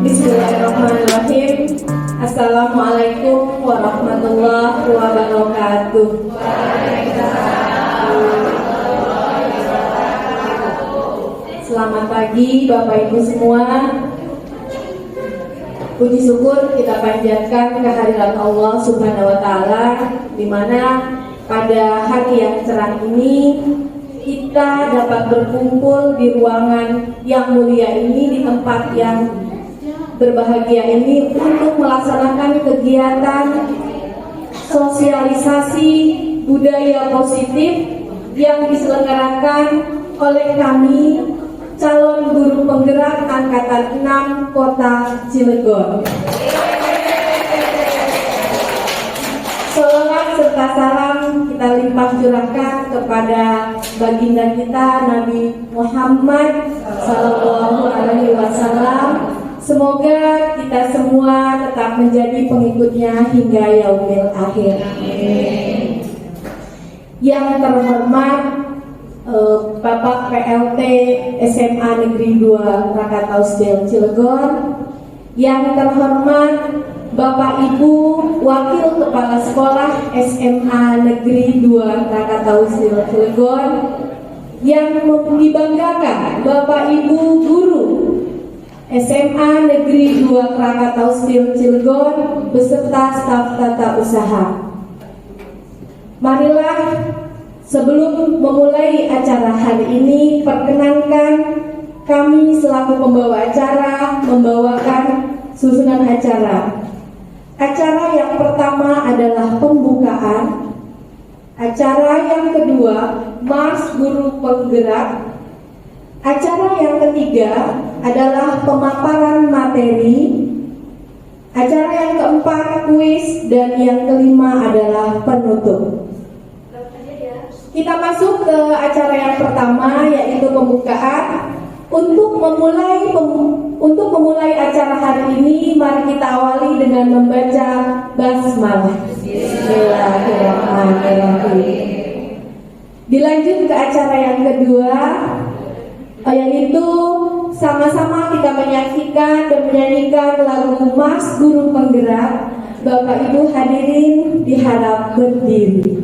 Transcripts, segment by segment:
Bismillahirrahmanirrahim. Assalamualaikum warahmatullahi wabarakatuh. Selamat pagi Bapak Ibu semua. Puji syukur kita panjatkan kehadirat Allah Subhanahu wa taala, di mana pada hari yang cerah ini kita dapat berkumpul di ruangan yang mulia ini, di tempat yang berbahagia ini, untuk melaksanakan kegiatan sosialisasi budaya positif yang diselenggarakan oleh kami calon guru penggerak angkatan 6 Kota Cilegon. Salawat serta salam kita limpah curahkan kepada baginda kita Nabi Muhammad Sallallahu Alaihi Wasallam. Semoga kita semua tetap menjadi pengikutnya hingga yaumil akhir. Yang terhormat Bapak PLT SMA Negeri 2 Krakatau Cilegon, yang terhormat Bapak Ibu Wakil Kepala Sekolah SMA Negeri 2 Krakatau Cilegon, yang dibanggakan Bapak Ibu Guru SMA Negeri 2 Krakatau Cilegon beserta staf tata usaha. Marilah sebelum memulai acara hari ini, perkenankan kami selaku pembawa acara membawakan susunan acara. Acara yang pertama adalah pembukaan. Acara yang kedua, Mars Guru Penggerak. Acara yang ketiga adalah pemaparan materi. Acara yang keempat, kuis. Dan yang kelima adalah penutup. Kita masuk ke acara yang pertama, yaitu pembukaan. Untuk memulai acara hari ini, mari kita awali dengan membaca basmalah. Bismillahirrahmanirrahim. Dilanjut ke acara yang kedua, yaitu sama-sama kita menyaksikan dan menyanyikan lagu Mars Guru Penggerak. Bapak Ibu hadirin diharap berdiri.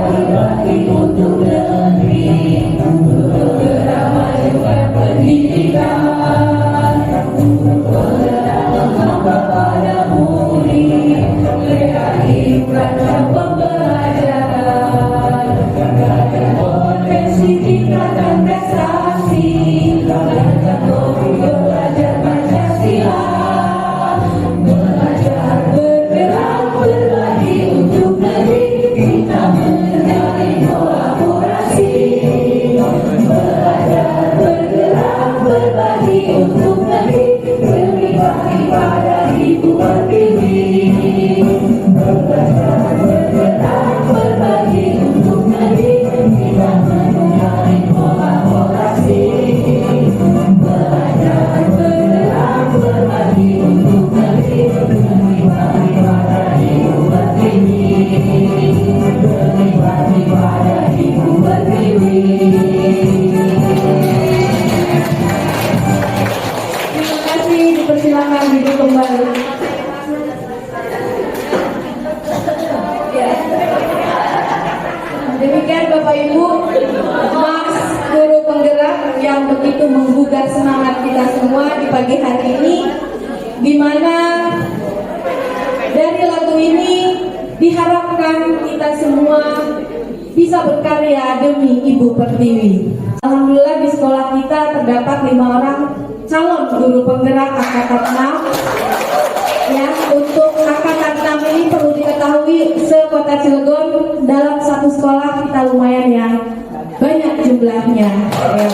berbakti untuk negeri, bergerak majukan pendidikan, bergerak mengapa pada murid, berikan pembelajaran, berikan potensi tingkatkan prestasi, belajar belajar Pancasila, belajar bergerak berbagi untuk negeri, kita menjalin kolaborasi, belajar bergerak berbagi untuk negeri, berbakti pada Ibu Pertiwi, belajar bergerak berbagi untuk negeri, kita menjalin kolaborasi, belajar bergerak berbagi untuk negeri, berbakti pada Ibu Pertiwi, berbakti pada Ibu Pertiwi. Terima kasih, dipersilakan duduk kembali. Ya. Demikian Bapak Ibu, Mas guru penggerak yang begitu menggugah semangat kita semua di pagi hari ini, di mana dari lagu ini diharapkan kita semua bisa berkarya demi Ibu Pertiwi. Alhamdulillah di sekolah kita terdapat 5 orang calon guru penggerak angkatan 6. Ya, untuk angkatan 6 ini perlu diketahui se-Kota Cilegon dalam satu sekolah kita lumayan ya banyak jumlahnya. Ya.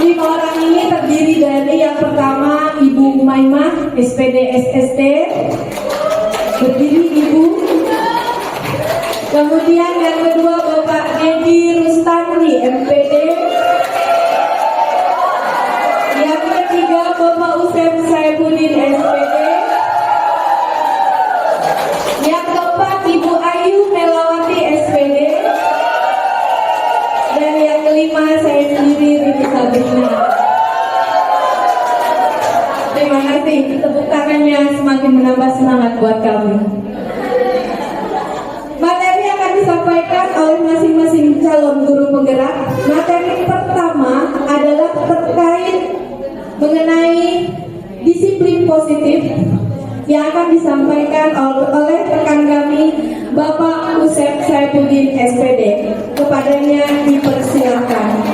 5 orang ini terdiri dari yang pertama Ibu Umaymah SPD SST, berdiri Ibu. Kemudian yang kedua Bapak Edi Rustandi MPD. Yang ketiga Bapak Usep Saifuddin SPD. Yang keempat Ibu Ayu Melawati SPD. Dan yang kelima saya sendiri Rini Sabrina. Terima kasih, tepuk tangannya semakin menambah semangat buat kami. Materi akan disampaikan oleh masing-masing calon guru penggerak. Materi pertama adalah terkait mengenai disiplin positif yang akan disampaikan oleh rekan kami Bapak Usep Saifuddin SPD. Kepadanya dipersilakan.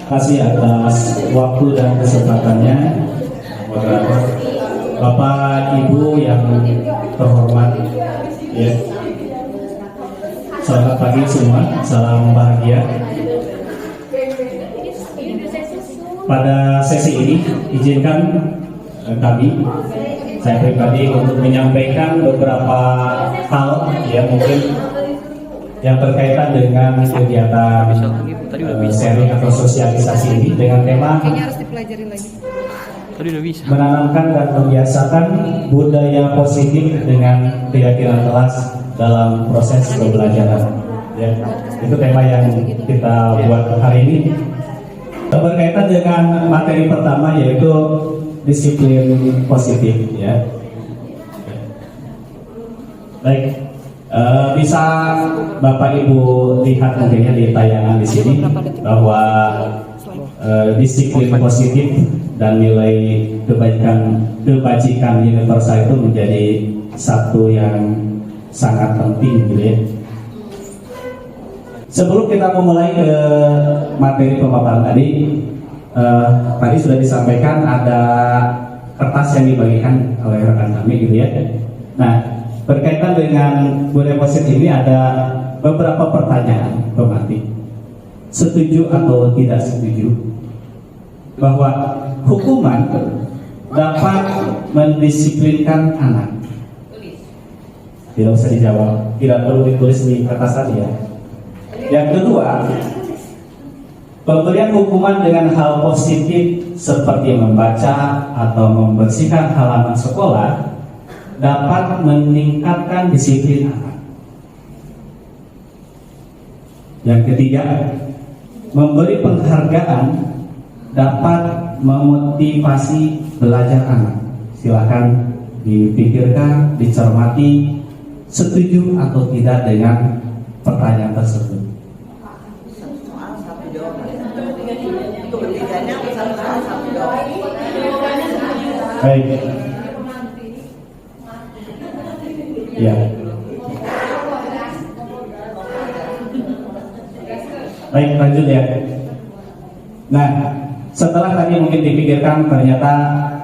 Terima kasih atas waktu dan kesempatannya, moderator, Bapak Ibu yang terhormat, ya. Selamat pagi semua, salam bahagia. Pada sesi ini izinkan kami, saya pribadi untuk menyampaikan beberapa hal ya mungkin yang berkaitan dengan kegiatan sharing atau sosialisasi ini dengan tema menanamkan dan membiasakan budaya positif dengan keyakinan kelas dalam proses pembelajaran. Ya, itu tema yang kita buat hari ini. Berkaitan dengan materi pertama yaitu disiplin positif. Ya, baik. Bisa Bapak Ibu lihat mungkinnya di tayangan di sini bahwa disiplin positif dan nilai kebajikan universal itu menjadi satu yang sangat penting gitu ya. Sebelum kita memulai ke materi pemaparan tadi sudah disampaikan ada kertas yang dibagikan oleh rekan kami gitu ya. Nah, berkaitan dengan budaya positif ini ada beberapa pertanyaan pematik. Setuju atau tidak setuju bahwa hukuman dapat mendisiplinkan anak? Tidak usah dijawab, tidak perlu ditulis di kertas tadi ya. Yang kedua, pemberian hukuman dengan hal positif seperti membaca atau membersihkan halaman sekolah dapat meningkatkan disiplin anak. Yang ketiga, memberi penghargaan dapat memotivasi belajar anak. Silakan dipikirkan, dicermati, setuju atau tidak dengan pertanyaan tersebut. Soal satu jawaban. Itu ketiganya satu soal satu jawaban. Baik. Ya. Baik, lanjut ya. Nah, setelah tadi mungkin dipikirkan, ternyata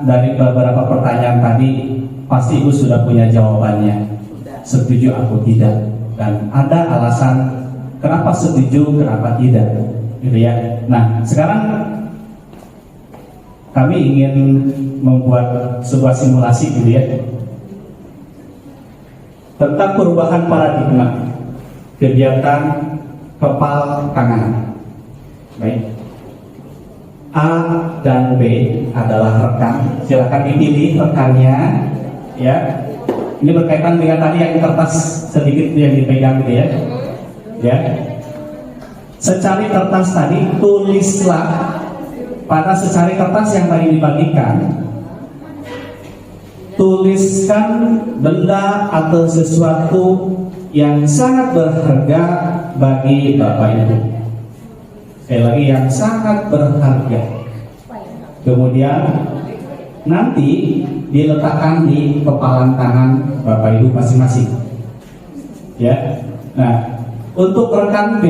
dari beberapa pertanyaan tadi pasti Ibu sudah punya jawabannya, setuju atau tidak, dan ada alasan kenapa setuju, kenapa tidak, gitu ya. Nah, sekarang kami ingin membuat sebuah simulasi, gitu ya, tentang perubahan paradigma kegiatan kepal tangan. Baik. A dan B adalah rekan. Silakan dipilih rekannya, ya. Ini berkaitan dengan tadi yang kertas sedikit yang dipegang, gitu ya. Ya. Secari kertas tadi, tulislah pada secari kertas yang tadi dibagikan. Tuliskan benda atau sesuatu yang sangat berharga bagi Bapak Ibu. Sekali lagi, yang sangat berharga. Kemudian nanti diletakkan di kepalan tangan Bapak Ibu masing-masing. Ya. Nah, untuk rekan B,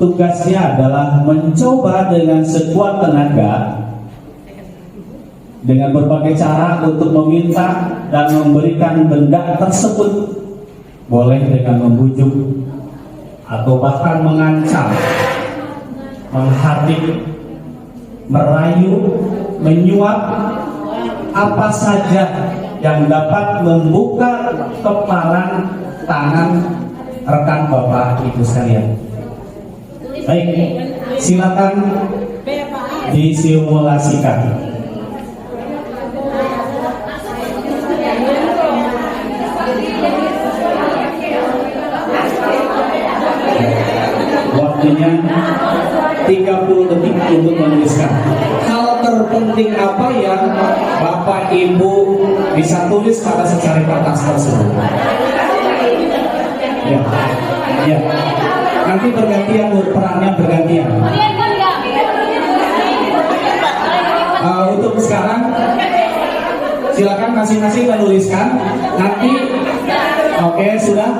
tugasnya adalah mencoba dengan sekuat tenaga, dengan berbagai cara untuk meminta dan memberikan benda tersebut. Boleh dengan membujuk atau bahkan mengancam, menghardik, merayu, menyuap, apa saja yang dapat membuka kepalan tangan rekan Bapak Ibu sekalian. Baik, silakan disimulasikan. Waktunya 30 detik untuk menuliskan. Hal terpenting apa yang Bapak Ibu bisa tulis pada secari kertas tersebut? Ya, ya. Nanti bergantian, perannya bergantian. Untuk sekarang, silakan masing-masing menuliskan. Nanti, oke, sudah.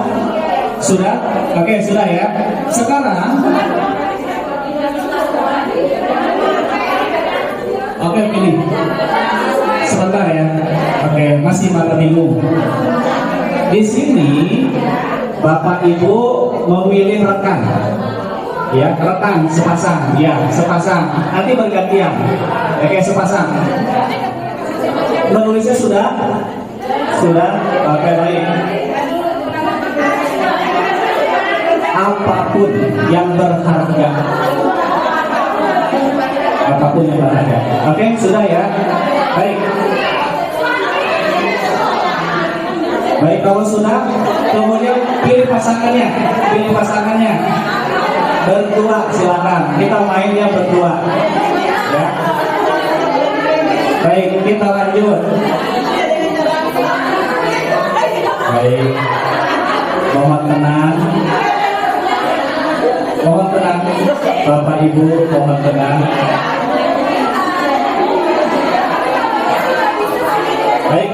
Sudah? Oke, sudah ya. Sekarang oke, gini. Sebentar ya. Oke, masih pada bingung. Di sini Bapak Ibu memilih rekan. Ya, rekan sepasang. Ya, sepasang. Nanti bergantian. Oke, sepasang. Menulisnya sudah? Sudah? Oke, baik. Apapun yang berharga, apapun yang berharga. Oke, sudah ya. Baik. Baik, kalau sudah, kemudian pilih pasangannya. Pilih pasangannya. Berdua, silakan. Kita mainnya berdua. Ya. Baik, kita lanjut. Baik. Mohon tenang. Mohon tenang, Bapak Ibu, mohon tenang. Baik.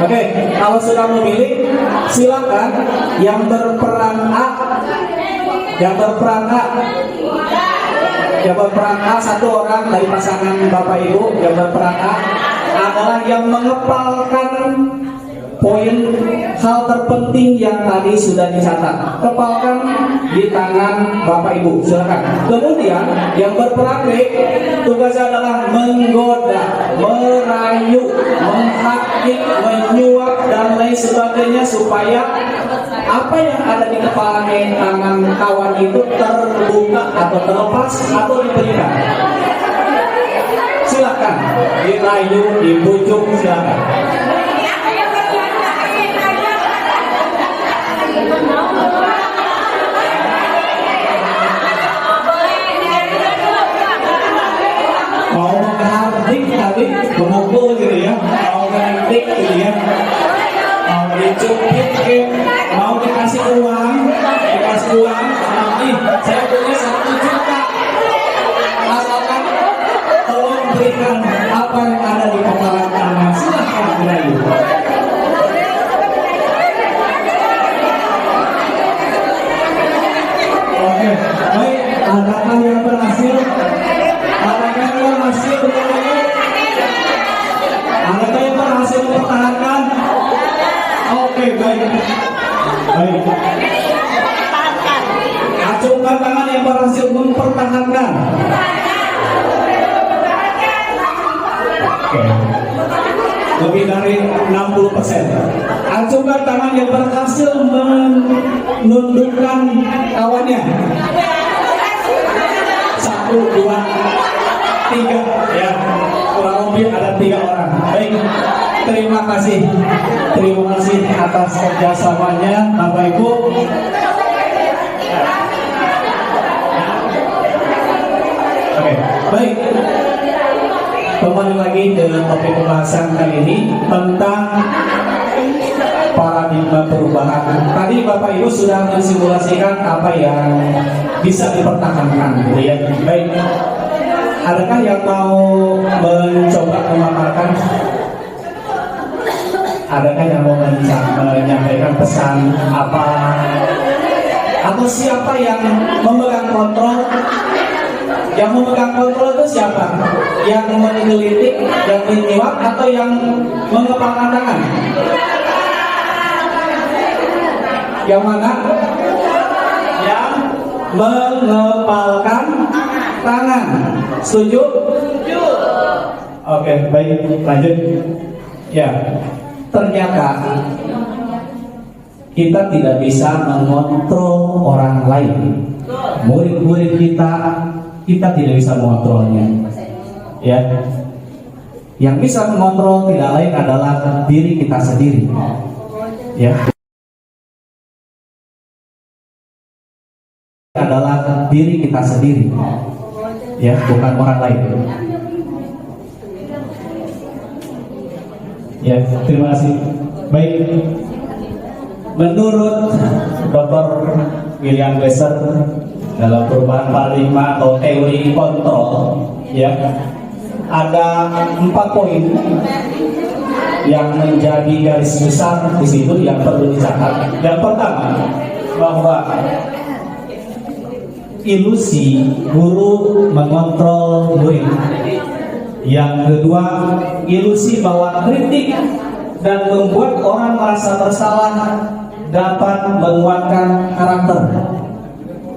Oke, kalau sudah memilih, silakan yang berperan A. Yang berperan A. Yang berperan A, satu orang dari pasangan Bapak Ibu yang berperan A adalah yang mengepalkan poin hal terpenting yang tadi sudah dicatat. Kepalkan di tangan Bapak Ibu, silakan. Kemudian yang berperan B, tugasnya adalah menggoda, merayu, menghakik, menyuap dan lain sebagainya supaya apa yang ada di kepala tangan kawan itu terbuka atau terlepas atau diberikan. Silakan. dirayu, dibujuk, silakan. Mau menghardik tadi, memukul gitu ya, mau menghardik gitu ya, mau dicubit, mau dikasih uang, nanti saya punya 1 juta, asalkan tolong berikan apa yang ada di kepala Anda, silahkan dirayu. Oke, baik, adakah yang berhasil? Adakah yang berhasil berdiri? Adakah yang berhasil mempertahankan? Oke, baik. Baik. Acungkan tangan yang berhasil mempertahankan. Oke. Lebih dari 60%. Acungkan tangan yang berhasil menundukkan kawannya. 1, 2, 3, ya, kurang lebih ada 3 orang. Baik, terima kasih atas kerjasamanya, Bapak Ibu. Oke, baik. Kembali lagi ke topik pembahasan kali ini tentang paradigma perubahan. Tadi Bapak Ibu sudah mensimulasikan apa yang bisa dipertahankan, gitu ya. Baik, adakah yang mau mencoba memaparkan? Adakah yang mau menyampaikan pesan apa? Atau siapa yang memegang kontrol? Yang memegang kontrol itu siapa? Yang menggelitik, yang menyuap, atau yang mengepalkan tangan? Yang mana? Yang mengepalkan tangan. Setuju? Setuju. Oke, baik, lanjut. Ya, ternyata kita tidak bisa mengontrol orang lain. Murid-murid kita tidak bisa mengontrolnya. Ya, yang bisa mengontrol tidak lain adalah diri kita sendiri. Ya, adalah diri kita sendiri. Ya, bukan orang lain. Ya, terima kasih. Baik, menurut Dr. William Glasser dalam perubahan paradigma atau teori kontrol, ya, ada 4 poin yang menjadi garis besar di situ yang perlu dicatat. Yang pertama, bahwa ilusi guru mengontrol murid. Yang kedua, ilusi bahwa kritik dan membuat orang merasa bersalah dapat menguatkan karakter.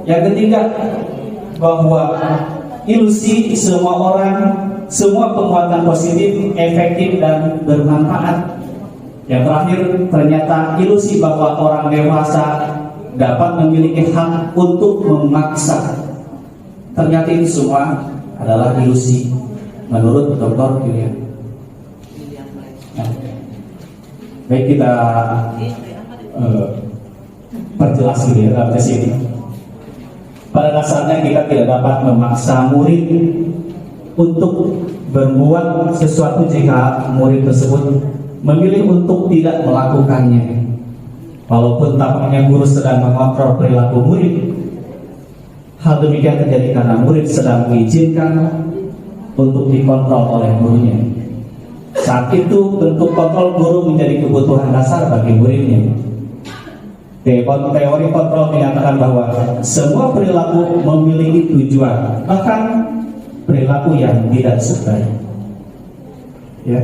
Yang ketiga, bahwa ilusi semua orang, semua penguatan positif, efektif dan bermanfaat. Yang terakhir, ternyata ilusi bahwa orang dewasa dapat memiliki hak untuk memaksa. Ternyata ini semua adalah ilusi menurut Dr. William. Baik, kita perjelas dulu ya dalam tes ini. Pada dasarnya kita tidak dapat memaksa murid untuk berbuat sesuatu jika murid tersebut memilih untuk tidak melakukannya. Walaupun tampaknya guru sedang mengontrol perilaku murid, hal demikian terjadi karena murid sedang mengizinkan untuk dikontrol oleh gurunya. Saat itu bentuk kontrol guru menjadi kebutuhan dasar bagi muridnya. Teori kontrol menyatakan bahwa semua perilaku memiliki tujuan, bahkan perilaku yang tidak sukai. Ya,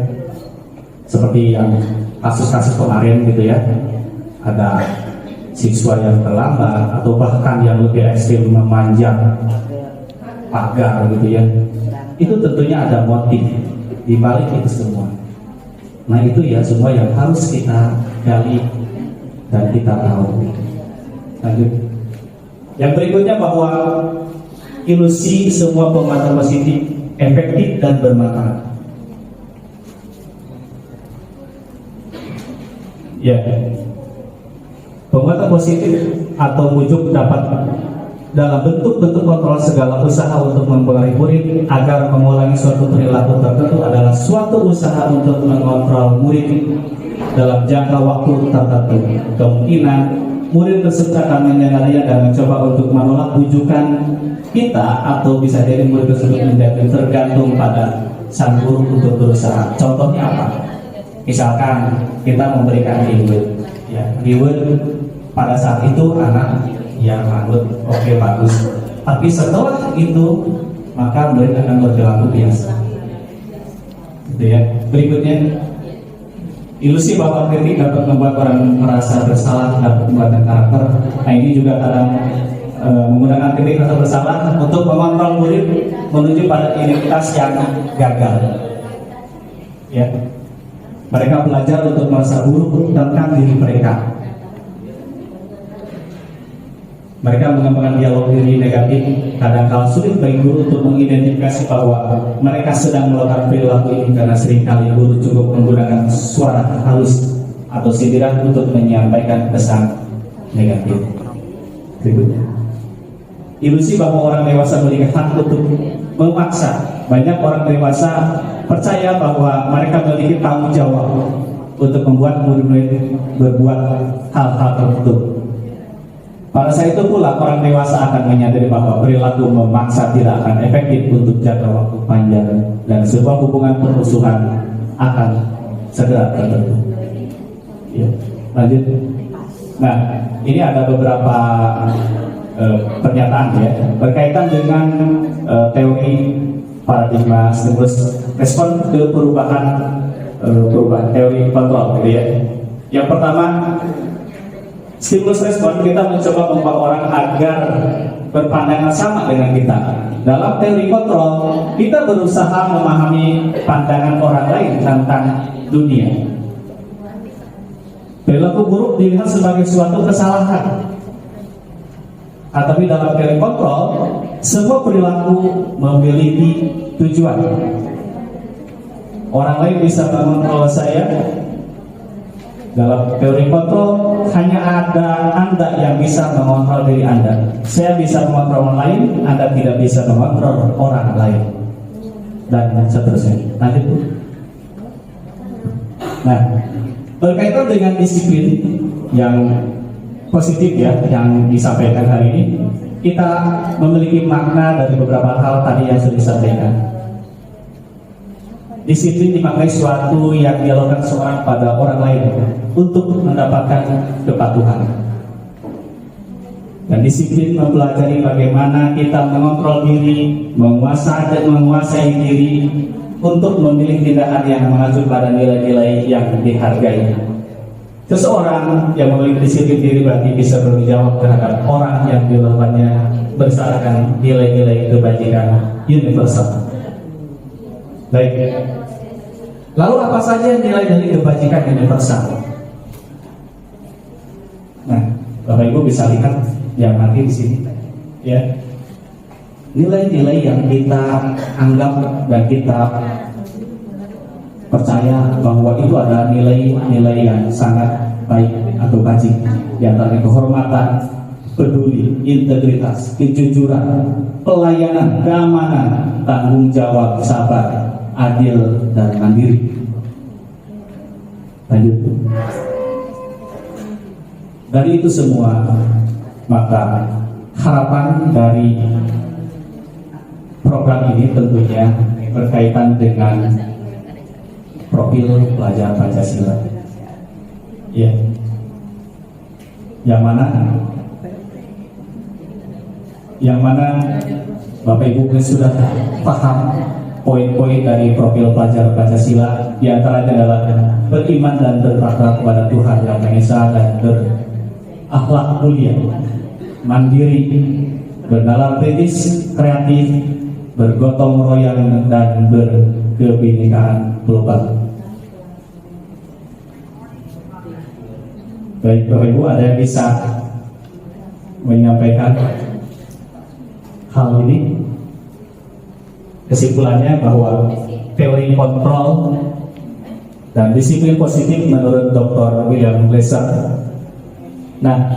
seperti yang kasus-kasus kemarin gitu ya, ada siswa yang terlambat atau bahkan yang lebih ekstrim memanjat pagar gitu ya. Itu tentunya ada motif di balik itu semua. Nah itu ya semua yang harus kita gali dan kita tahu. Lanjut. Yang berikutnya bahwa ilusi semua penguatan positif, efektif dan bermanfaat. Ya, penguatan positif atau bujuk dapat dalam bentuk-bentuk kontrol segala usaha untuk mempengaruhi murid agar mengulangi suatu perilaku tertentu adalah suatu usaha untuk mengontrol murid dalam jangka waktu tertentu. Kemungkinan murid tersebut akan menyadarinya dan mencoba untuk menolak bujukan kita, atau bisa jadi murid tersebut menjadi tergantung pada sang guru untuk berusaha. Contohnya apa? Misalkan kita memberikan reward, ya, reward pada saat itu anak yang manut, oke, bagus. Tapi setelah itu maka murid akan berperilaku biasa. Gitu ya. Berikutnya, ilusi bahwa kritik dapat membuat orang merasa bersalah, dapat membuatkan karakter. Nah, ini juga kadang menggunakan kritik rasa bersalah untuk mengontrol murid menuju pada identitas yang gagal. Ya, mereka belajar untuk merasa buruk tentang diri mereka. Mereka mengembangkan dialog diri negatif. Kadang-kala sulit bagi guru untuk mengidentifikasi bahwa mereka sedang melakukan perilaku ini karena seringkali guru cukup menggunakan suara halus atau sindiran untuk menyampaikan pesan negatif. Berikutnya, ilusi bahwa orang dewasa memiliki hak untuk memaksa. Banyak orang dewasa percaya bahwa mereka memiliki tanggung jawab untuk membuat murid-murid berbuat hal-hal tertentu. Pada saat itu pula orang dewasa akan menyadari bahwa perilaku memaksa tidak akan efektif untuk jangka waktu panjang dan sebuah hubungan permusuhan akan segera terbentuk. Ya, lanjut. Nah, ini ada beberapa pernyataan ya berkaitan dengan teori paradigma stimulus respon ke perubahan teori kontrol, gitu ya. Yang pertama, stimulus respon, kita mencoba membawa orang agar berpandangan sama dengan kita. Dalam teori kontrol, kita berusaha memahami pandangan orang lain tentang dunia. Perilaku buruk dilihat sebagai suatu kesalahan. Tetapi dalam teori kontrol, semua perilaku memiliki tujuan. Orang lain bisa mengontrol saya. Dalam teori kontrol, hanya ada Anda yang bisa mengontrol diri Anda. Saya bisa mengontrol orang lain, Anda tidak bisa mengontrol orang lain, dan seterusnya. Lanjut. Nah, berkaitan dengan disiplin yang positif ya, yang disampaikan hari ini, kita memiliki makna dari beberapa hal tadi yang sudah disampaikan. Disiplin dimaknai suatu yang dilakukan seorang pada orang lain untuk mendapatkan kepatuhan. Dan disiplin mempelajari bagaimana kita mengontrol diri, menguasai diri untuk memilih tindakan yang mengacu pada nilai-nilai yang dihargai. Seseorang yang memiliki disiplin diri berarti bisa bertanggung jawab terhadap orang yang dilakukannya berdasarkan nilai-nilai kebajikan universal. Baik. Lalu apa saja nilai dari kebajikan universal? Nah, Bapak Ibu bisa lihat yang nanti di sini, ya. Nilai-nilai yang kita anggap dan kita percaya bahwa itu adalah nilai-nilai yang sangat baik atau bajik, di antara kehormatan, peduli, integritas, kejujuran, pelayanan, keamanan, tanggung jawab, sabar, adil, dan mandiri. Lanjut. Dari itu semua, maka harapan dari program ini tentunya berkaitan dengan profil pelajar Pancasila. Ya. Yang mana Bapak Ibu sudah paham poin-poin dari profil pelajar Pancasila. Di antaranya adalah beriman dan bertakwa kepada Tuhan Yang Maha Esa dan berakhlak mulia, mandiri, bernalar kritis, kreatif, bergotong royong, dan berkebinekaan global. Baik Bapak Ibu, ada yang bisa menyampaikan hal ini? Kesimpulannya bahwa teori kontrol dan disiplin positif menurut Dr. William Glasser. Nah,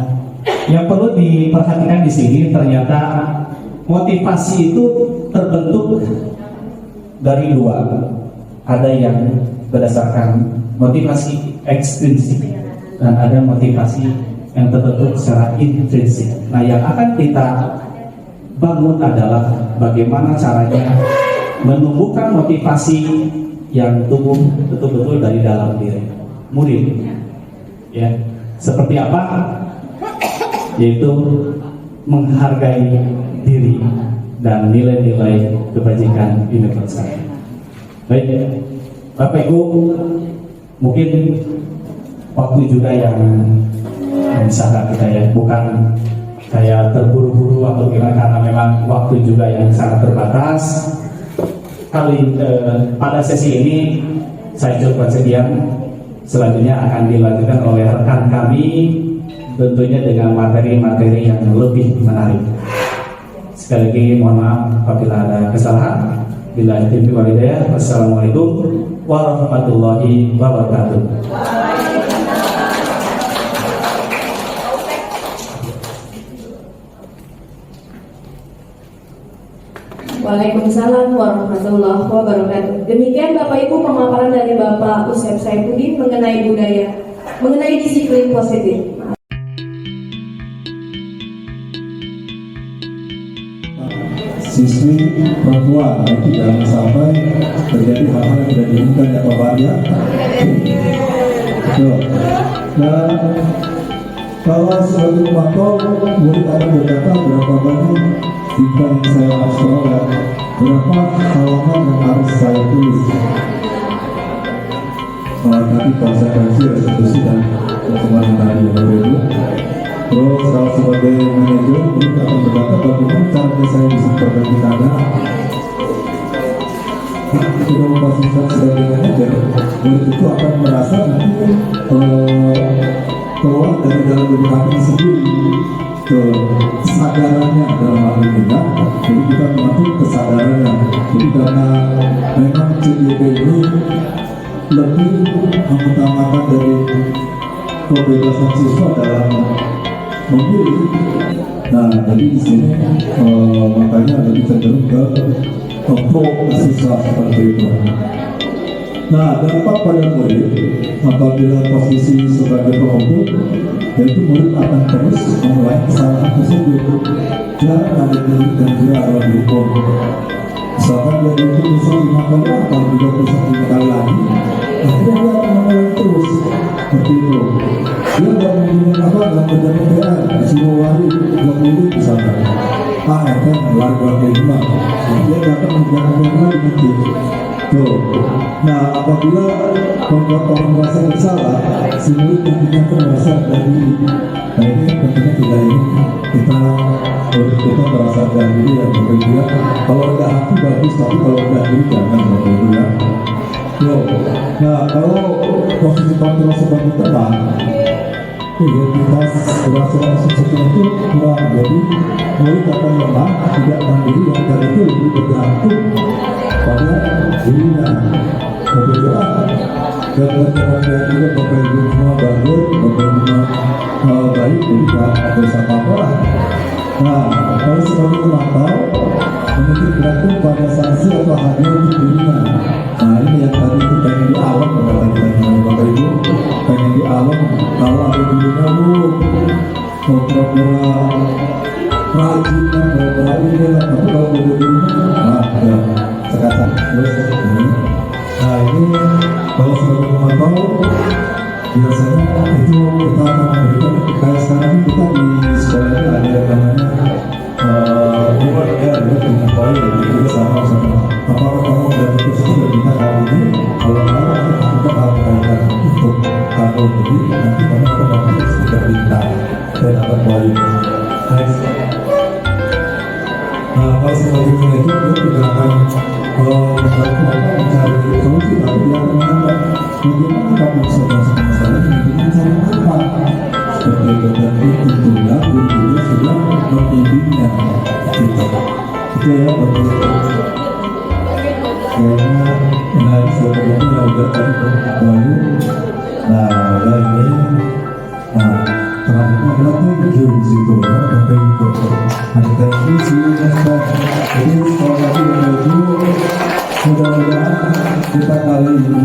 yang perlu diperhatikan di sini ternyata motivasi itu terbentuk dari dua. Ada yang berdasarkan motivasi ekstrinsik dan ada motivasi yang terbentuk secara intrinsik. Nah, yang akan kita bangun adalah bagaimana caranya menumbuhkan motivasi yang tumbuh betul-betul dari dalam diri murid. Ya, seperti apa? Yaitu menghargai diri dan nilai-nilai kebajikan universal. Baik, Bapak Ibu, mungkin waktu juga yang sangat kita ya, bukan kayak terburu-buru atau gimana, karena memang waktu juga yang sangat terbatas. Pada sesi ini saya cukupkan sekian. Selanjutnya akan dilanjutkan oleh rekan kami, tentunya dengan materi-materi yang lebih menarik. Sekali lagi mohon maaf apabila ada kesalahan. Bila taufiq wal hidayah. Wassalamualaikum warahmatullahi wabarakatuh. Waalaikumsalam warahmatullahi wabarakatuh. Demikian Bapak Ibu pemaparan dari Bapak Usep Saifuddin mengenai budaya, mengenai disiplin positif. Siswi perempuan itu jangan sampai terjadi hal-hal yang tidak diinginkan ya Bapak ya. Dan kalau sebagai pemantau murid akan berkata berapa banyak jika yang saya harus tahu berapa halaman yang harus saya tulis. Nanti konsekuensi resolusi dan pertemuan tadi ya Bapak Ibu. Terus kalau sebagai manajer murid akan berkata bagaimana caranya saya bisa memperbaiki keadaan. Sudah memposisikan sebagai manajer, murid itu akan merasa nanti keluar dari dalam diri hati sendiri ke kesadarannya dalam hal ini ya. Jadi kita mengatur kesadarannya. Jadi karena memang CDP ini lebih mengutamakan dari kebebasan siswa dalam memilih. Nah, jadi di sini makanya lebih cenderung ke pro siswa seperti itu. Nah, dampak pada murid apabila posisi sebagai pengumpul, yaitu murid akan terus memulai kesalahan tersebut. Jarang ada murid dan dia adalah dihukum. Misalkan dia dihukum misalnya 5 kali atau 35 kali lagi, akhirnya dia akan mengulangi terus seperti itu. Dia nggak menggunakan apa, nggak menjadi PR, disuruh lari 20 misalkan. Kan lari 25, dia dapat menjaga lagi nanti. Tuh. Nah, apabila membuat orang merasa bersalah, si murid nantinya akan merasa dari nah ini tentunya tidak ingin kita merasa dari diri yang berbeda. Kalau udah hati bagus, tapi kalau udah diri jangan berbeda ya. Tuh. Nah, kalau posisi kontrol sebagai teman, identitas berasal sesuatu itu kurang, jadi murid akan lemah, tidak mandiri, yang tadi itu lebih bergantung pada dirinya. Kebetulan dan teman-teman juga Bapak Ibu semua bagus, Bapak Ibu baik, jadi tidak bersama apa lah. Nah, kalau sebagai pemantau mungkin bergantung pada sanksi atau hadiah untuk dirinya. Nah, ini yang tadi itu pengen di alam, Bapak Ibu pengen di alam. Kalau ada dirinya pura-pura rajin, pura-pura ini, tapi kalau ada dirinya, ya sekarang terus ini. Nah, ini kalau sebagai pemantau biasanya itu kita akan memberikan kayak sekarang ini kita di sekolah ini ada yang namanya dengan poin, jadi sama apakah kamu sudah putus sudah kita kali ini, kalau kita harus kaitkan untuk tahun ini, nanti kamu akan dapat sudah bintang dan dapat poin. Nah, kalau sebagai manajer dia tidak akan mencari solusi, tapi dia akan menganggap bagaimana kamu bisa masuk masalah ini dengan cara apa. Seperti berarti tentunya gurunya sudah membimbingnya gitu. Itu ya Bapak. Kayaknya Nah, suatu momen yang udah tadi baru. Nah, ada ini. Nah, terakhirnya adalah thank you di situ. Thank you. Ada thank you sih. Jadi sekali lagi menuju mudah-mudahan kita kali ini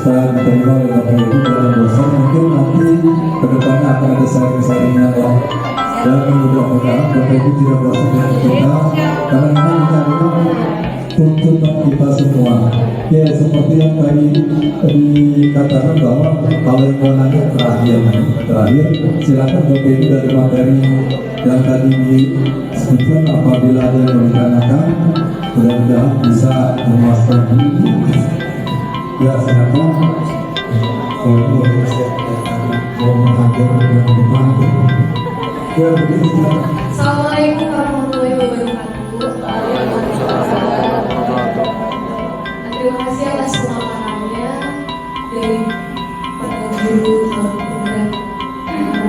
saya diterima oleh Bapak Ibu dalam dosen, mungkin nanti kedepannya akan ada saring-saringnya lah. Dan mudah-mudahan Bapak Ibu tidak bosan dengan kita, karena memang ini adalah tuntutan kita semua. Ya, seperti yang tadi dikatakan bahwa kalau yang mau nanya terakhir silakan Bapak Ibu dari materi yang tadi disebutkan. Apabila ada yang mau ditanyakan, mudah-mudahan bisa memuaskan diri. Ya, silakan. Kalau mau mengajar dan dipanggil. Ya, begitu. Assalamualaikum warahmatullahi wabarakatuh. Terima kasih atas pemaparannya dari para guru dan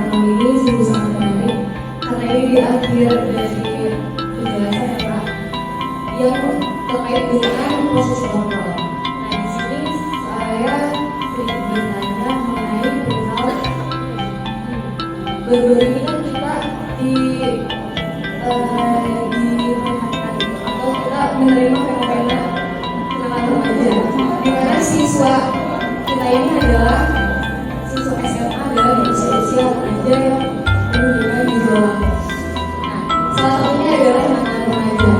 kali ini sungguh sangat menarik karena ini di akhir dari penjelasan Pak yang terkait dengan proses kontrol. Nah, di sini saya sedikit bertanya mengenai perihal baru-baru ini kan kita diperhatikan atau kita menerima fenomena kenalan remaja, di mana siswa kita ini adalah siswa SMA adalah di usia remaja yang penuh dengan gejolak. Nah, salah satunya adalah kenalan remaja.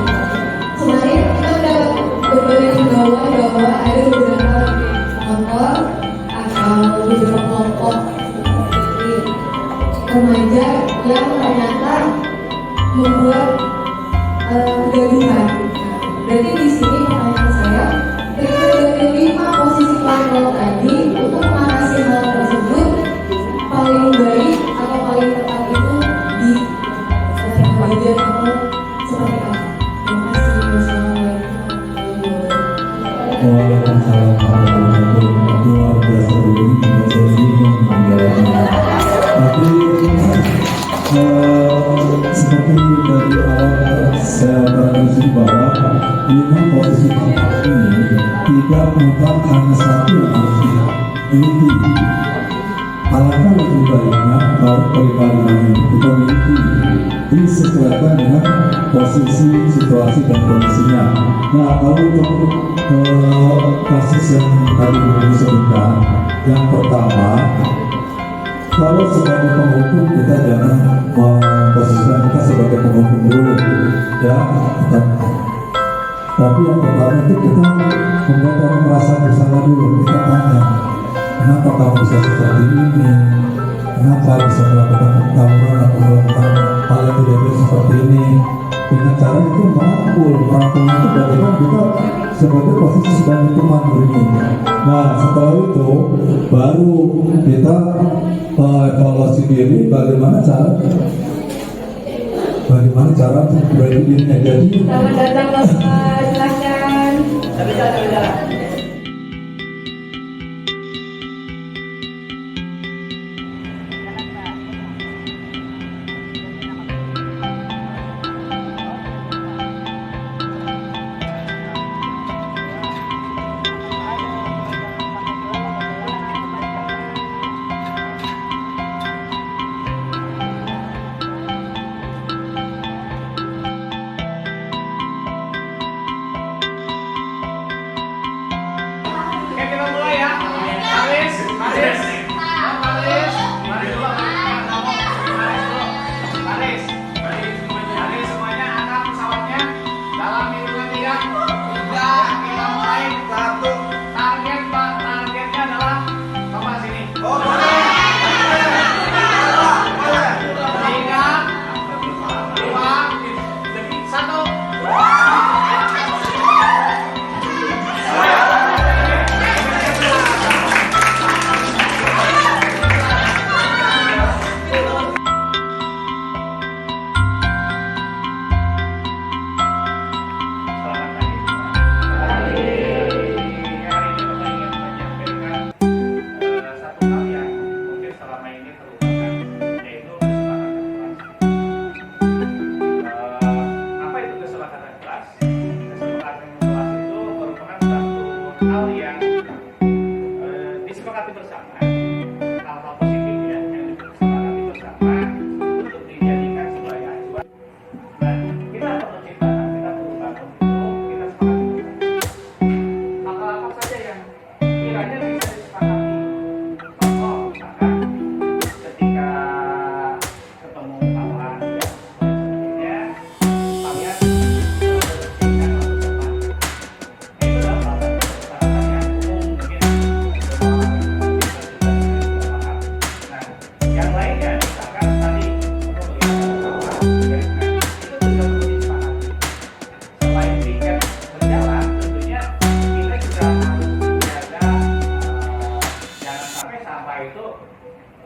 Kemarin kita mendapat berbagai himbauan bahwa ada beberapa motor atau beberapa kelompok remaja yang ternyata membuat kegaduhan. Berarti di sini pertanyaan saya, ketika dari 5 posisi kontrol tadi untuk mengatasi hal tersebut paling baik atau paling tepat itu di bagian atau seperti apa? Terima kasih. Wassalamualaikum warahmatullahi wabarakatuh. Waalaikumsalam warahmatullahi wabarakatuh. Luar biasa dulu juga saya bingung menjawabnya. Tapi seperti dari awal saya terangkan bahwa 5 posisi ini tidak merupakan hanya satu yang harus dimiliki. Alangkah lebih baiknya baru kelima-lima ini kita miliki, disesuaikan dengan posisi, situasi dan kondisinya. Nah, kalau untuk kasus yang tadi disebutkan, yang pertama, kalau sebagai penghukum kita jangan memposisikan kita sebagai penghukum dulu, ya. Tapi yang pertama itu kita membuat orang merasa bersalah dulu. Kita tanya, kenapa kamu bisa seperti ini? Kenapa bisa melakukan tawuran atau melakukan hal yang tidak baik seperti ini? Dengan cara itu merangkul itu bagaimana kita sebagai posisi sebagai teman ini. Nah, setelah itu baru kita evaluasi diri bagaimana cara memperbaiki dirinya. Jadi Selamat datang Bapak, silakan.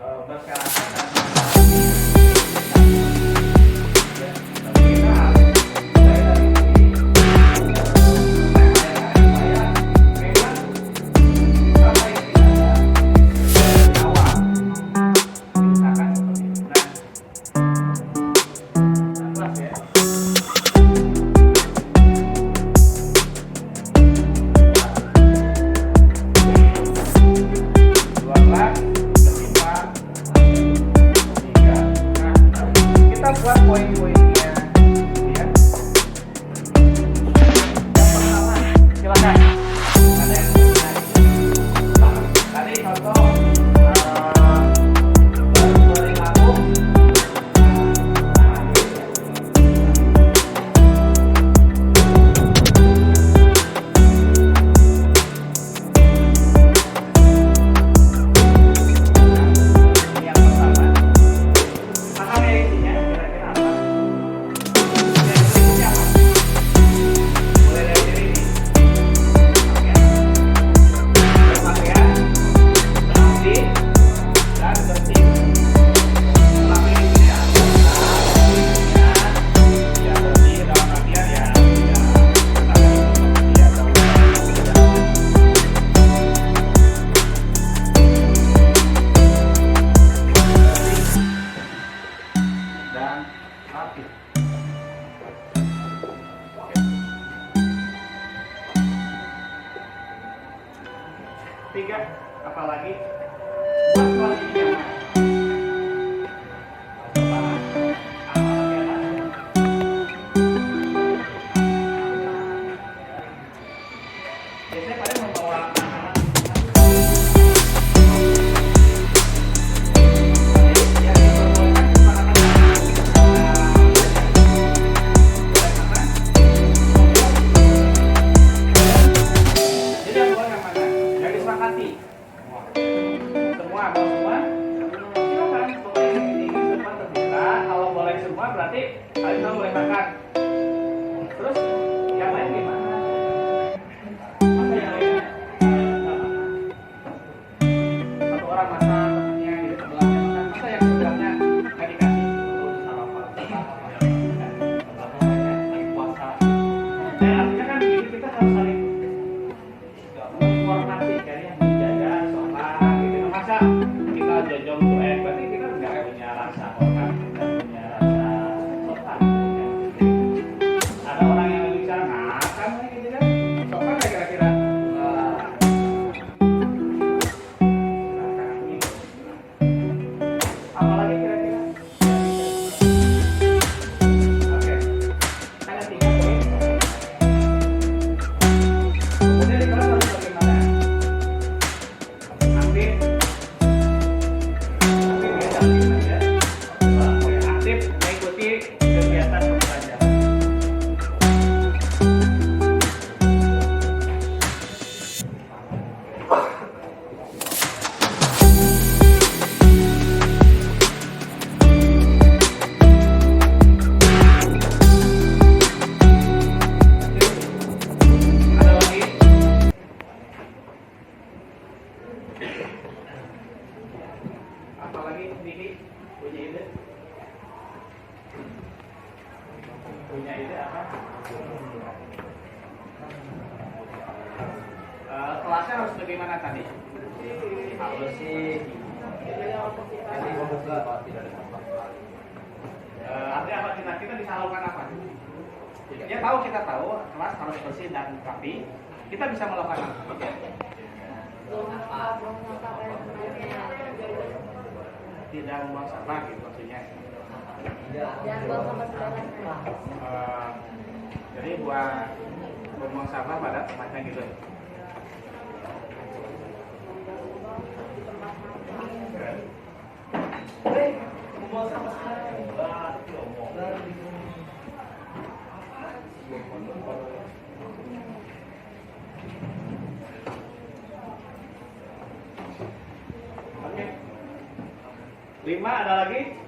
bersyarat dan ya, tapi kita harus mulai dari sini supaya memang sampai kita awal misalkan seperti itu. Nah, jelas ya. Kita buat poin-poinnya, ya. Yang pertama, silakan. Ada yang tadi contoh goreng lauk. Yang pertama, maka isinya kira-kira apa? Isinya apa? Mulai dari sini nih. Berpakaian, rapi, dan bersih. Tapi isinya ya bersih dalam artian ya dan rapi. Tiga, apalagi buat kondisi nyaman. Biasanya pada membawa anak-anak yang diperbolehkan kepada anak-anak. Jadi yang boleh yang mana? Yang disepakati. Semua, mau semua? Silakan. Pokoknya ini semua terbuka. Kalau boleh semua berarti kalian semua boleh makan. Terus yang lain gimana? Masa yang lainnya nggak makan? Satu orang makan, temannya di sebelahnya makan. Masa yang sebelahnya nggak dikasih? Lagi puasa. Artinya kan begini, kita harus saling menghormati kan yang menjaga sholat gitu. Masa kita jojong cuek, berarti kita nggak punya rasa hormat, nggak punya rasa sopan. Ada orang yang bicara makan gitu kan, sopan nggak kira-kira? Apalagi kira-kira? Oke, ada 3 poin. Kemudian di kelas harus bagaimana? Aktif ya. Aktif mengikuti kegiatan pembelajaran. Ada lagi? Apalagi Diki punya ide? Punya ide apa? Kelasnya harus bagaimana tadi? Harus sih. Artinya apa kita bisa lakukan apa? Ya tahu, kita tahu kelas harus bersih dan rapi. Kita bisa melakukan apa? Tidak membuang sampah gitu maksudnya. Jadi buat membuang sampah pada tempatnya gitu. Membuang sampah. Oke. 5 ada lagi?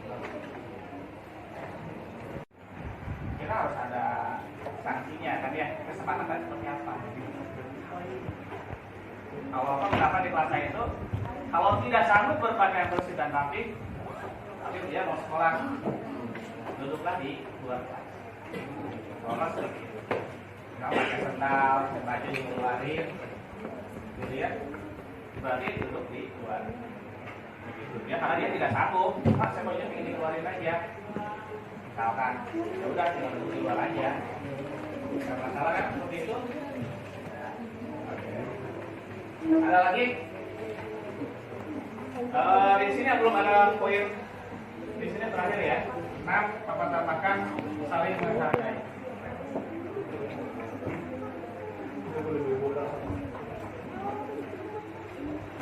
Kita harus ada sanksinya kan ya, kesepakatan seperti apa? Kalau pendapat di kelas saya itu Kalau tidak sanggup berpakaian bersih dan rapi, tapi dia mau sekolah, duduklah di luar kelas. Sekolah seperti itu. Nggak pakai sendal, baju dikeluarin, gitu ya. Berarti duduk di luar. Begitu ya, karena dia tidak sanggup. Pak, saya maunya ingin dikeluarin aja. Misalkan, ya udah tinggal duduk di luar aja. Nggak masalah kan seperti itu? Ada lagi? Di sini belum ada poin. Di sini terakhir ya. 6. Papan tambahkan saling menghargai.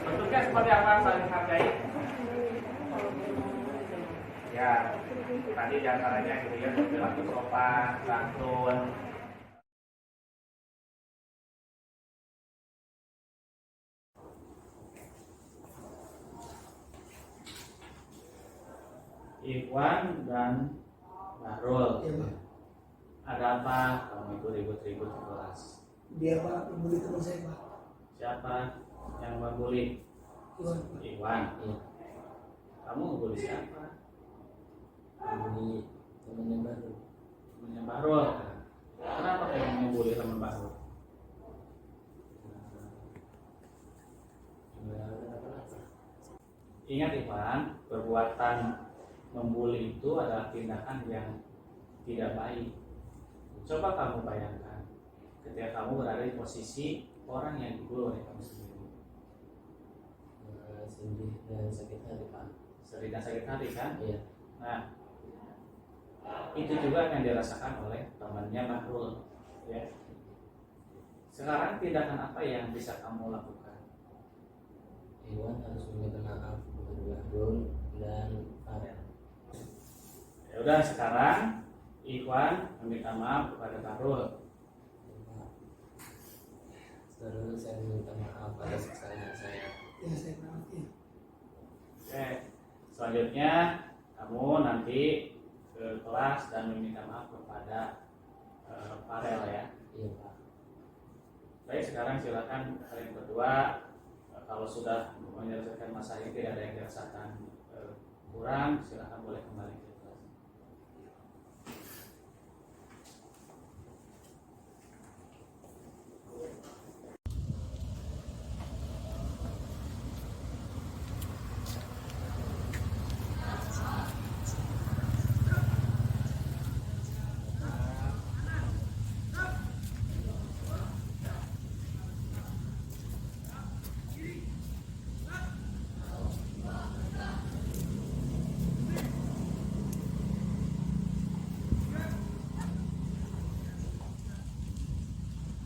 Bentuknya seperti apa saling menghargai? Ya, tadi diantaranya gitu ya, berlaku sopan, santun. Ikhwan dan Bahrul. Iya, Pak. Ada apa kamu itu ribut-ribut di kelas? Dia Pak, membuli teman saya Pak. Siapa yang membuli? Iwan Pak. Iwan. Iya. Kamu membuli siapa? Ini temennya baru. Temannya Bahrul. Kenapa kamu membuli teman Bahrul? Nggak ada apa-apa. Ingat Iwan, perbuatan membuli itu adalah tindakan yang tidak baik. Coba kamu bayangkan ketika kamu berada di posisi orang yang dibully oleh kamu sendiri. Sedih dan sakit hati Pak. Sedih dan sakit hati kan? Iya. Nah, itu juga yang dirasakan oleh temannya Bahrul. Ya. Sekarang tindakan apa yang bisa kamu lakukan? Iwan harus meminta maaf kepada Bahrul dan Farel. Ya udah, sekarang Ikhwan meminta maaf kepada Bahrul. Terus saya meminta maaf atas kesalahan saya. Ya saya maafin. Oke, selanjutnya kamu nanti ke kelas dan meminta maaf kepada Farel ya. Iya Pak. Baik, sekarang silakan kalian berdua, kalau sudah menyelesaikan masalah ini tidak ada yang dirasakan kurang, silakan boleh kembali ke kelas.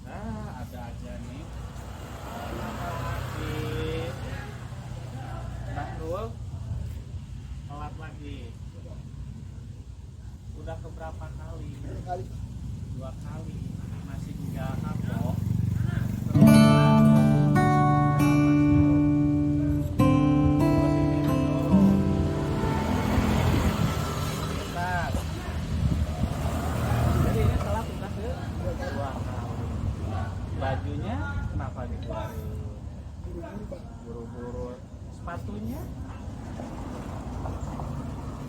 Nah, ada aja nih. Si Bahrul telat lagi. Udah keberapa kali? Kali 2 kali. Masih juga kapok. Jadi ini telat udah ke 2 kali. Bajunya kenapa dikeluarin? buru-buru Pak. Buru-buru. Sepatunya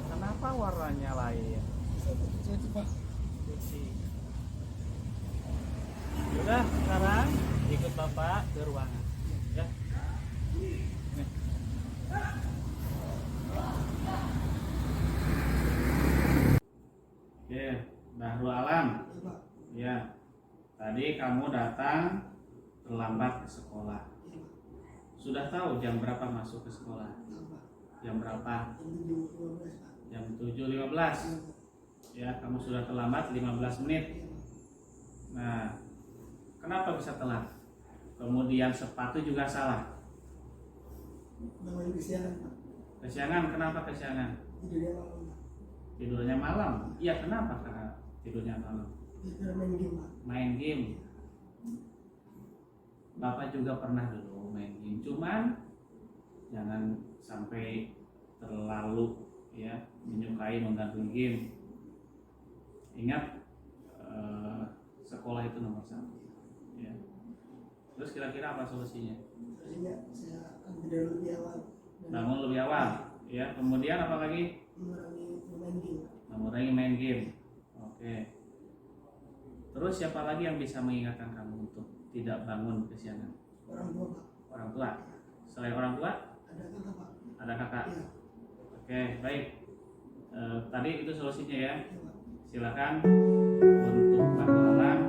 kenapa warnanya lain? Saya itu Pak. Putih. Udah, sekarang ikut bapak ke ruangan ya. Nih. Oke, Bahrul Alam. Iya Pak. Ya, tadi kamu datang terlambat ke sekolah. Iya Pak. Sudah tahu jam berapa masuk ke sekolah? Tahu Pak. Jam berapa? Jam 7.15 Pak. Jam 7.15. Iya Pak. Ya, kamu sudah terlambat 15 menit. Iya Pak. Nah, kenapa bisa telat? Kemudian sepatu juga salah. Bangun kesiangan Pak. Kesiangan, kenapa kesiangan? Tidurnya malam Pak. Tidurnya malam. Iya, kenapa karena tidurnya malam? Dia main game Pak. Main game. Bapak juga pernah dulu main game, cuman jangan sampai terlalu ya menyukai mengganggu game. Ingat, sekolah itu nomor 1 ya. Terus kira-kira apa solusinya? Sehingga saya akan tidur lebih awal dan Bangun lebih awal. Ya. Kemudian apa lagi? mengurangi bermain game. Mengurangi main game. Oke. Terus siapa lagi yang bisa mengingatkan kamu untuk tidak bangun kesiangan? Orang tua Pak, Orang tua. Selain orang tua, ada kakak Pak. ada kakak. Iya, Oke, baik. Tadi itu solusinya ya. iya Pak. Silakan untuk Pak Alam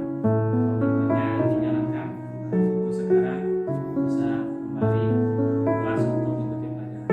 komitmennya dijalankan. Untuk sekarang bisa kembali kelas untuk mengikuti pelajaran.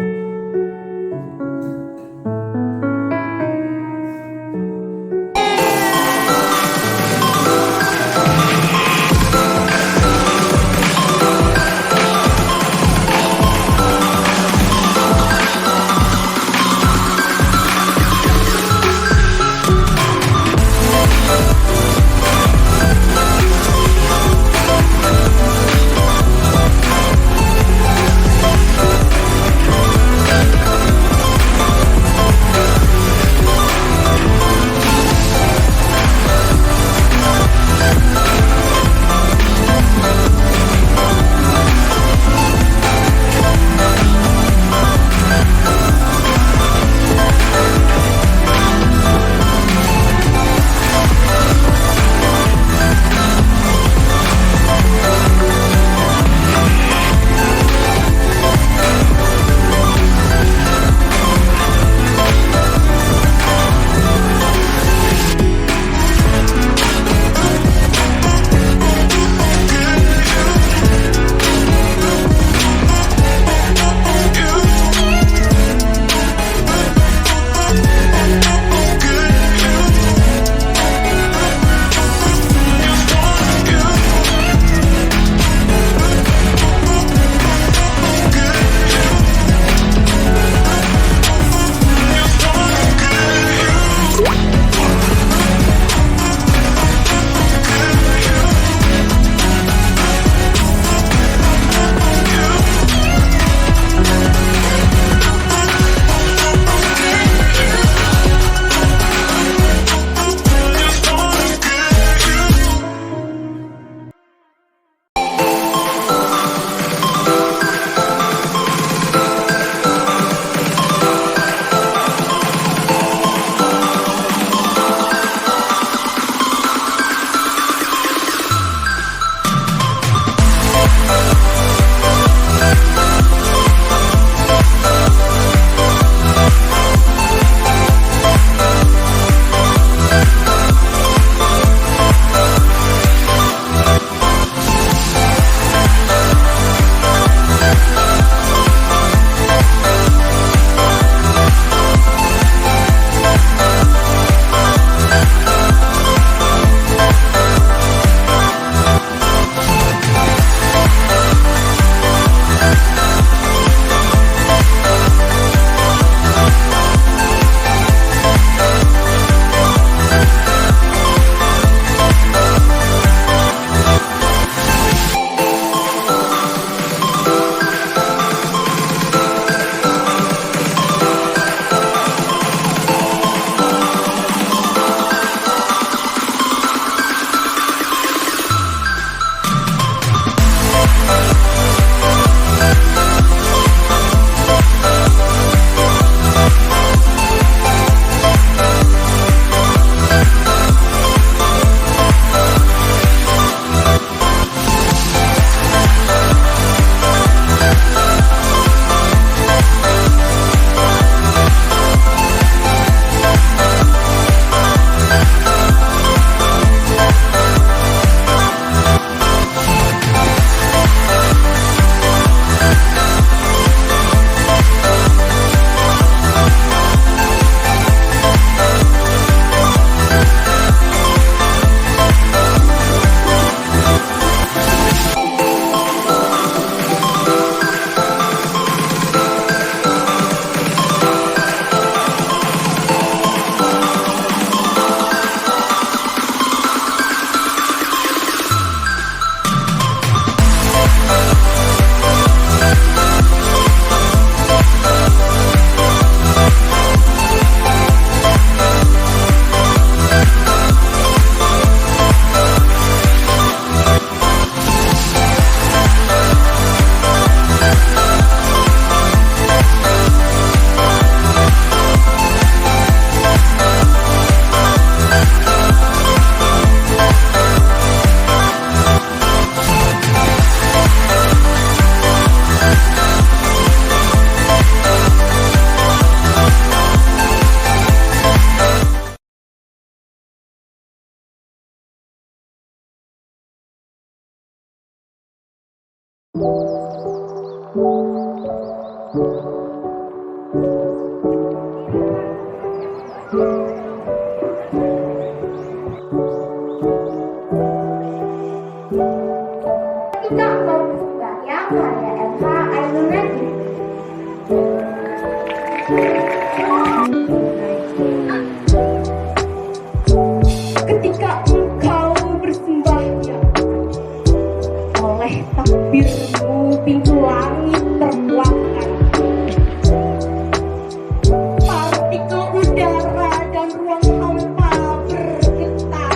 Kita mau berkarya karya LH Ainul Nadim. Ketika engkau bersembahyang, oleh takbirmu pintu langit terbuahkan. Partikel udara dan ruang hampa bergetar.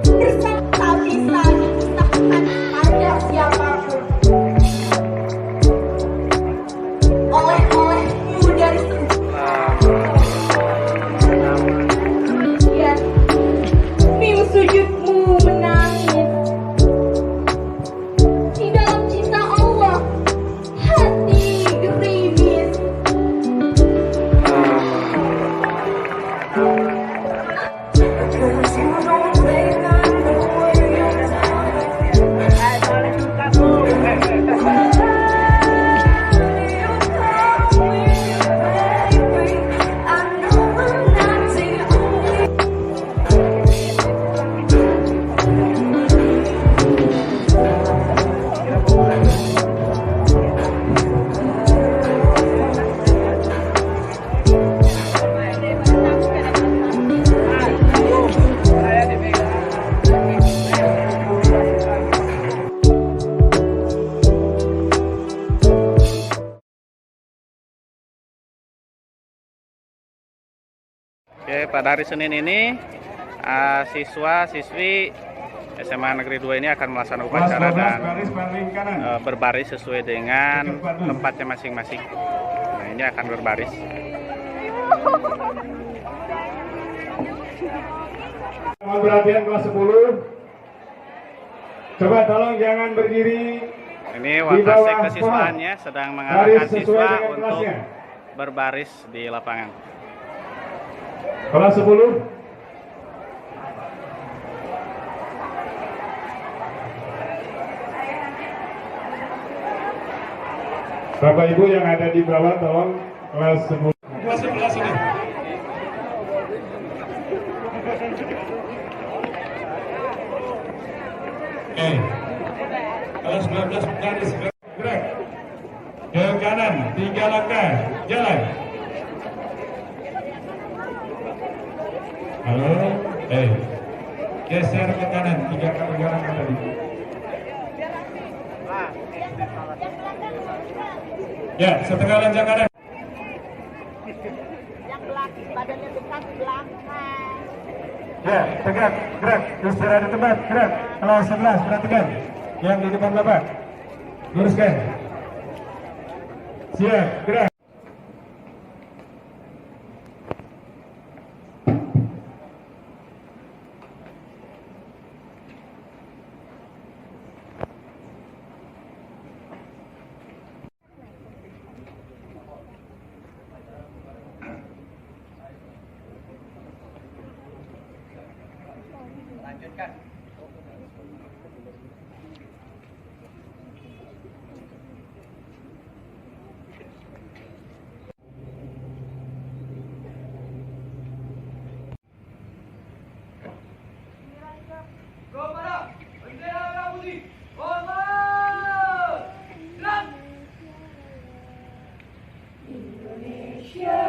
Bersama bisa dipisahkan pada siapapun. Oleh-olehmu dari sebagian, mim sujudmu menangis. Di dalam cinta Allah, hati gerimis. Oke, pada hari Senin ini siswa-siswi SMA Negeri 2 ini akan melaksanakan upacara dan berbaris sesuai dengan tempatnya masing-masing. Nah, ini akan berbaris. Mohon perhatian kelas 10. Coba tolong jangan berdiri. Ini wakasek kesiswaannya sedang mengarahkan siswa untuk berbaris di lapangan. Kelas 10. Bapak Ibu yang ada di bawah tolong kelas 10. Kelas 11 ini. Kelas 12 garis gerak. Ke kanan 3 langkah, jalan. Halo, geser ke kanan 3 langkah tadi. Ya, setengah lonjak kanan. Yang belakang, badannya dekat belakang. Ya, tegak, gerak, istirahat di tempat, gerak. Kelas 11, perhatikan. Yang di depan Bapak, luruskan. Siap, gerak. Lanjutkan. Indonesia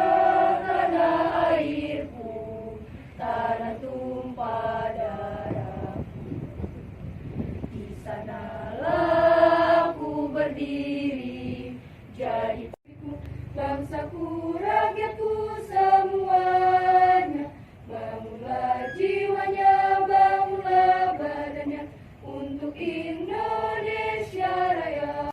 tanah airku, tanah tumpah darah. Di sanalah aku berdiri, jadi bangsaku, rakyatku semuanya. Bangunlah jiwanya, bangunlah badannya untuk Indonesia Raya.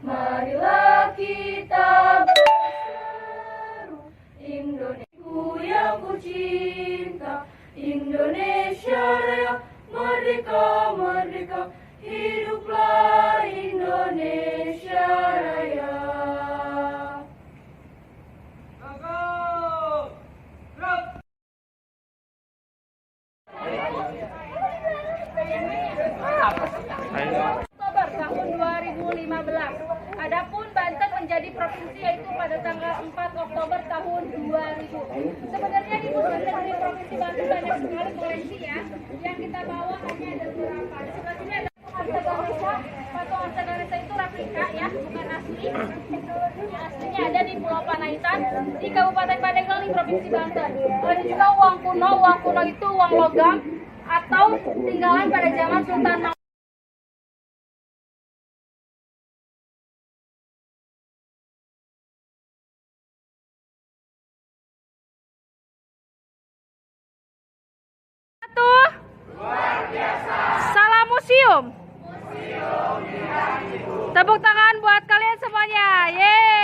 Marilah kita berseru, Indonesia yang ku cinta, Indonesia Raya, merdeka, merdeka, hiduplah Indonesia Raya. 4 Oktober tahun 2000. Sebenarnya di Pusat Negeri Provinsi Banten banyak sekali koleksi ya. Yang kita bawa hanya ada beberapa. Di sebelah sini ada patung Arsa Ganesha. Patung Arsa Ganesha itu replika ya, bukan asli. Aslinya ada di Pulau Panaitan di Kabupaten Pandeglang, Provinsi Banten. Ada juga uang kuno. Uang kuno itu uang logam atau tinggalan pada zaman Sultan Mahmud. Luar biasa. Salam museum. Tepuk tangan buat kalian semuanya. Yeay.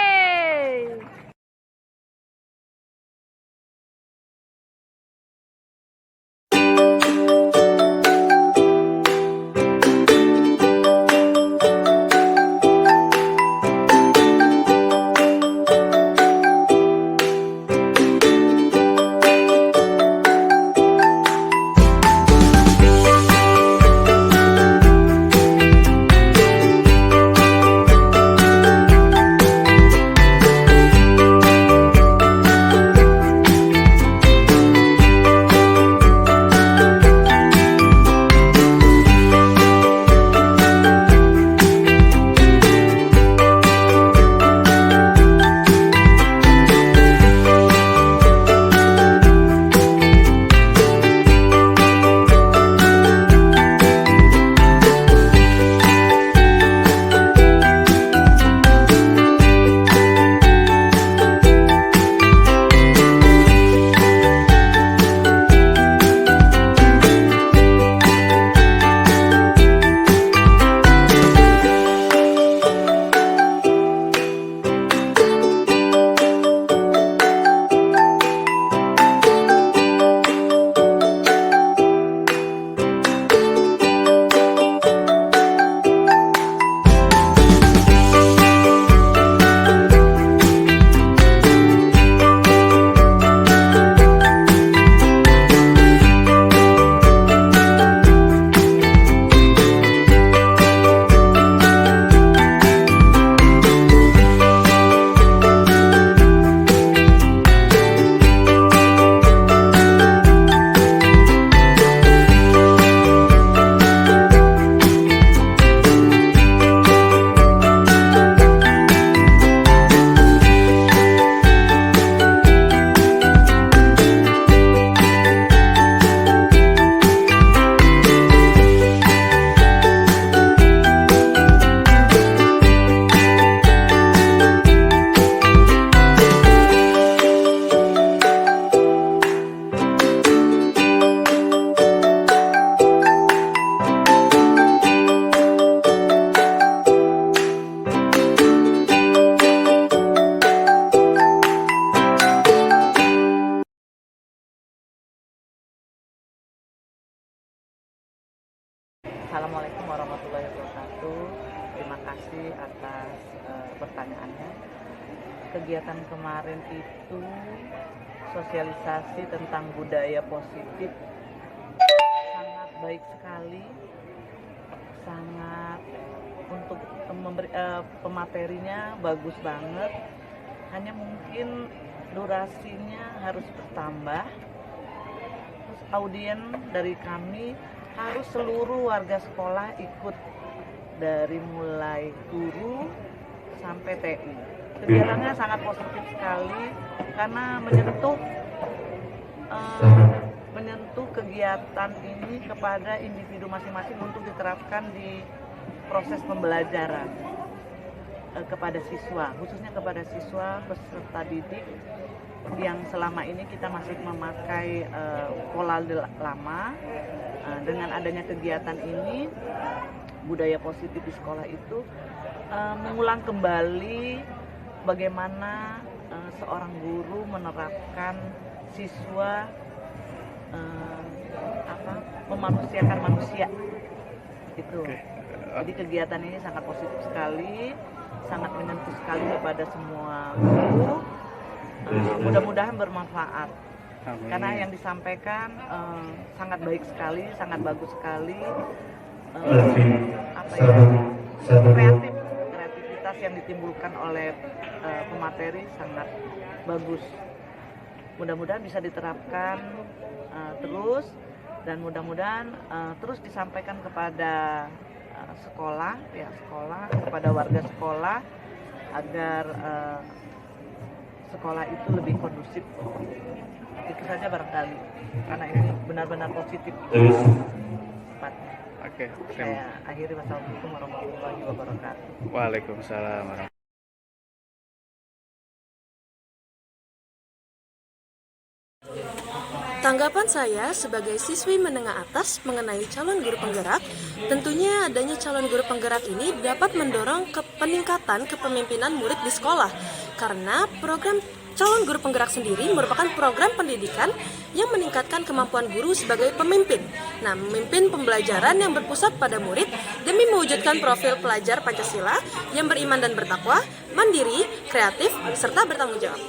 Assalamualaikum warahmatullahi wabarakatuh. Terima kasih atas pertanyaannya. Kegiatan kemarin itu sosialisasi tentang budaya positif sangat baik sekali, sangat untuk pematerinya bagus banget. Hanya mungkin durasinya harus bertambah. Terus audien dari kami harus seluruh warga sekolah ikut, dari mulai guru sampai TU. Kegiatannya sangat positif sekali karena menyentuh kegiatan ini kepada individu masing-masing untuk diterapkan di proses pembelajaran kepada siswa, khususnya kepada siswa peserta didik yang selama ini kita masih memakai pola lama. Dengan adanya kegiatan ini, budaya positif di sekolah itu mengulang kembali bagaimana seorang guru menerapkan siswa memanusiakan manusia itu. Jadi kegiatan ini sangat positif sekali, sangat menyentuh sekali kepada semua guru. Mudah-mudahan bermanfaat. Karena yang disampaikan sangat baik sekali, sangat bagus sekali, kreativitas yang ditimbulkan oleh pemateri sangat bagus. Mudah-mudahan bisa diterapkan terus, dan mudah-mudahan terus disampaikan kepada sekolah, kepada warga sekolah, agar sekolah itu lebih kondusif. Itu saja barangkali, karena ini benar-benar positif. Oke, Saya akhiri. Wassalamualaikum warahmatullahi wabarakatuh. Waalaikumsalam warahmatullahi. Tanggapan saya sebagai siswi menengah atas mengenai calon guru penggerak, tentunya adanya calon guru penggerak ini dapat mendorong peningkatan kepemimpinan murid di sekolah, karena program calon guru penggerak sendiri merupakan program pendidikan yang meningkatkan kemampuan guru sebagai pemimpin. Nah, memimpin pembelajaran yang berpusat pada murid demi mewujudkan profil pelajar Pancasila yang beriman dan bertakwa, mandiri, kreatif, serta bertanggung jawab.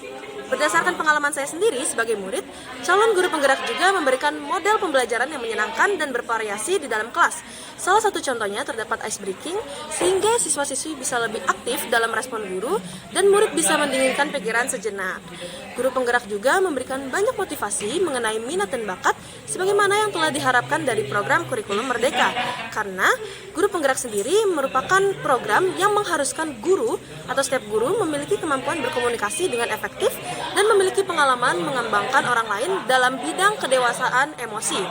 Berdasarkan pengalaman saya sendiri sebagai murid, calon guru penggerak juga memberikan model pembelajaran yang menyenangkan dan bervariasi di dalam kelas. Salah satu contohnya terdapat ice breaking, sehingga siswa-siswi bisa lebih aktif dalam respon guru dan murid bisa mendinginkan pikiran sejenak. Guru penggerak juga memberikan banyak motivasi mengenai minat dan bakat sebagaimana yang telah diharapkan dari program kurikulum Merdeka. Karena guru penggerak sendiri merupakan program yang mengharuskan guru atau setiap guru memiliki kemampuan berkomunikasi dengan efektif dan memiliki pengalaman mengembangkan orang lain dalam bidang kedewasaan emosi.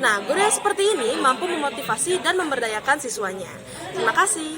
Nah, guru yang seperti ini mampu memotivasi dan memberdayakan siswanya. Terima kasih.